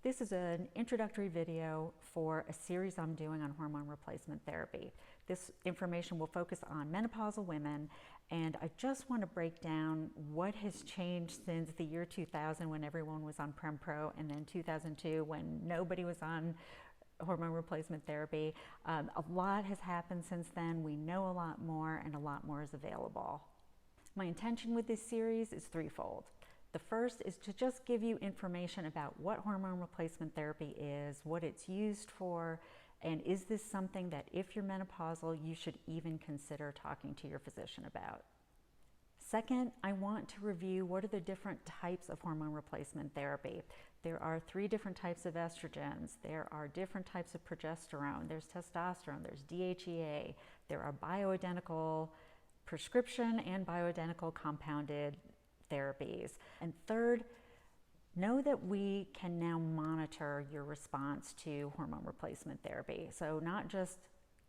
This is an introductory video for a series I'm doing on hormone replacement therapy. This information will focus on menopausal women, and I just want to break down what has changed since the year 2000 when everyone was on Prem-Pro, and then 2002 when nobody was on hormone replacement therapy. A lot has happened since then. We know a lot more, and a lot more is available. My intention with this series is threefold. The first is to just give you information about what hormone replacement therapy is, what it's used for, and is this something that if you're menopausal, you should even consider talking to your physician about. Second, I want to review what are the different types of hormone replacement therapy. There are 3 different types of estrogens. There are different types of progesterone. There's testosterone, there's DHEA. There are bioidentical prescription and bioidentical compounded therapies. And third, know that we can now monitor your response to hormone replacement therapy. So not just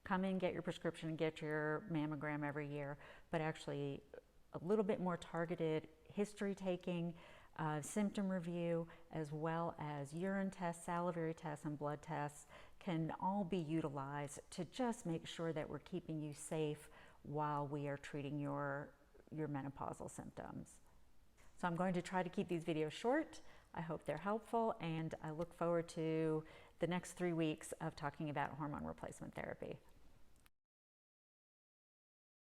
come in, get your prescription, get your mammogram every year, but actually a little bit more targeted history taking, symptom review, as well as urine tests, salivary tests, and blood tests can all be utilized to just make sure that we're keeping you safe while we are treating your menopausal symptoms. So I'm going to try to keep these videos short. I hope they're helpful, and I look forward to the next 3 weeks of talking about hormone replacement therapy.